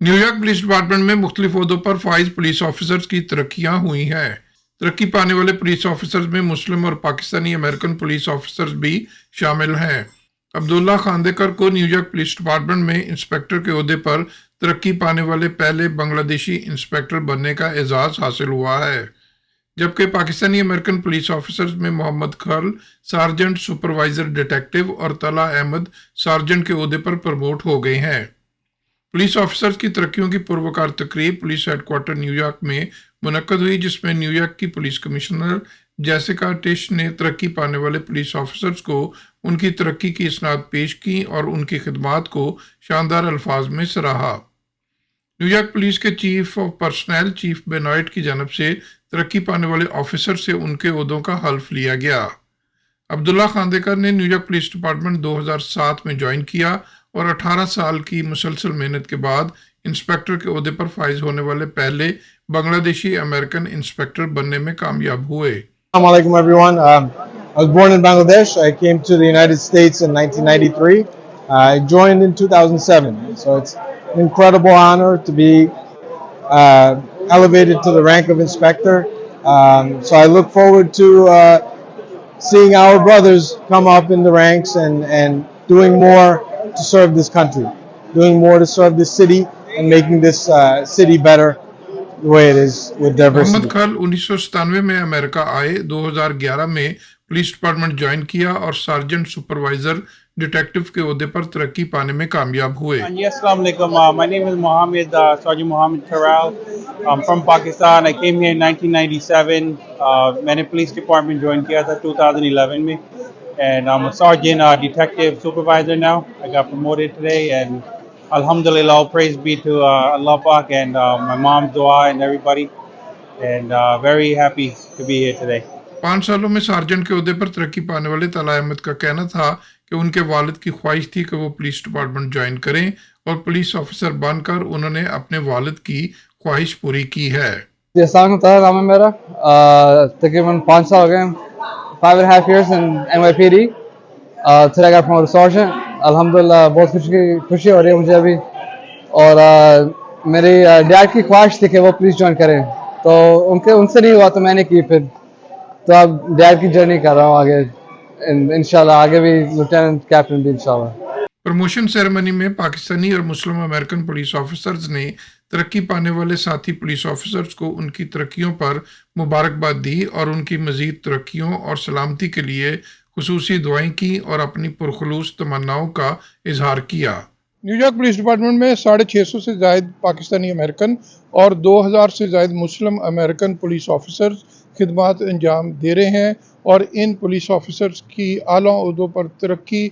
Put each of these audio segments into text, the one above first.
New York police department में मुख्तलिफ ओहदों पर फाइज पुलिस ऑफिसर्स की तरक्कियां हुई हैं। तरक्की पाने वाले पुलिस ऑफिसर्स में मुस्लिम और पाकिस्तानी अमेरिकन पुलिस ऑफिसर्स भी शामिल हैं। अब्दुल्ला खांदेकर को न्यूयॉर्क पुलिस डिपार्टमेंट में इंस्पेक्टर के ओहदे पर तरक्की पाने वाले पहले बांग्लादेशी इंस्पेक्टर बनने का एजाज हासिल हुआ है, जबकि पाकिस्तानी अमेरिकन पुलिस ऑफिसर्स में मोहम्मद खल सार्जेंट सुपरवाइजर डिटेक्टिव और तला अहमद सार्जेंट के ओहदे पर प्रमोट हो गए हैं। पुलिस ऑफिसर्स की तरक्कियों की पुरवकार तकरीब पुलिस हेडक्वार्टर न्यूयॉर्क में मुनक्कद हुई, जिसमें न्यूयॉर्क की पुलिस कमिश्नर जेसिका टिश ने तरक्की पाने वाले पुलिस ऑफिसर्स को उनकी तरक्की की इसनाद पेश की और उनकी खिदमात को शानदार अल्फाज में सराहा। न्यूयॉर्क पुलिस के चीफ ऑफ पर्सनल चीफ बेनॉइट की जानब से तरक्की पाने वाले ऑफिसर से उनके ओहदों का हल्फ लिया गया। अब्दुल्ला खांदेकर ने न्यूयॉर्क पुलिस डिपार्टमेंट 2007 में ज्वाइन किया और 18 साल की मुसलसल मेहनत के बाद इंस्पेक्टर के ओहदे पर फाइज होने वाले पहले बांग्लादेशी अमेरिकन इंस्पेक्टर बनने में कामयाब हुए। Assalamu alaikum everyone. I was born in Bangladesh. I came to the United States in 1993. I joined in 2007. So it's an incredible honor to be elevated to the rank of inspector. So I look forward to seeing our brothers come up in the ranks and doing more to serve this country, doing more to serve this city and making this city better the way it is with diversity. Mohammad खल 1997 में America आए, 2011 में police department join किया और sergeant supervisor detective के ओहदे पर तरक्की पाने में कामयाब हुए। Assalamu alaikum. My name is Mohammed, Sergeant Mohammed Taral. I'm from Pakistan. I came here in 1997. मैंने पुलिस डिपार्टमेंट ज्वाइन किया था 2011 में, and I'm a sergeant, detective supervisor now. I got promoted today, and Alhamdulillah, all praise be to Allah Pak and my mom's dua and everybody, and very happy to be here today. 5 सालों में sergeant के ओहदे पर तरक्की पाने वाले तला अहमद का कहना था कि उनके वालिद की ख्वाहिश थी कि वो पुलिस डिपार्टमेंट ज्वाइन करें और पुलिस ऑफिसर बनकर उन्होंने अपने वालिद की ख्वाहिश पूरी की है। नाम है मेरा, तकरीबन 5 साल हो गए, 5.5 years in NYPD. Today I got promoted to sergeant. अल्हम्दुलिल्लाह बहुत खुशी हो रही है मुझे अभी, और मेरी डैड की ख्वाहिश थी कि वो पुलिस ज्वाइन करें, तो उनसे नहीं हुआ तो मैंने की फिर, तो अब डैड की जर्नी कर रहा हूँ आगे, इंशाल्लाह आगे भी लेफ्टिनेंट कैप्टन भी इंशाल्लाह। प्रमोशन सेरेमनी में पाकिस्तानी और मुस्लिम अमेरिकन पुलिस ऑफिसर्स ने तरक्की पाने वाले साथी पुलिस ऑफिसर्स को उनकी तरक्कियों पर मुबारकबाद दी और उनकी मजीद तरक्कियों और सलामती के लिए खुसूसी दुआएं की और अपनी पुरखलूस तमन्नाओं का इजहार किया। न्यूयॉर्क पुलिस डिपार्टमेंट में 650 से ज़ायद पाकिस्तानी अमेरिकन और 2000 से ज़ायद मुस्लिम अमेरिकन पुलिस ऑफिसर्स खिदमत अंजाम दे रहे हैं, और इन पुलिस ऑफिसर्स की आला ओहदों पर तरक्की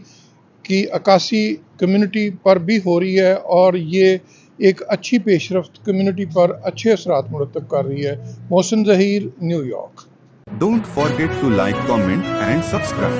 की अक्कासी कम्युनिटी पर भी हो रही है, और ये एक अच्छी पेशरफ्त कम्युनिटी पर अच्छे असरात मुरतब कर रही है। Mohsin Zaheer, New York. Don't forget to like, comment and subscribe.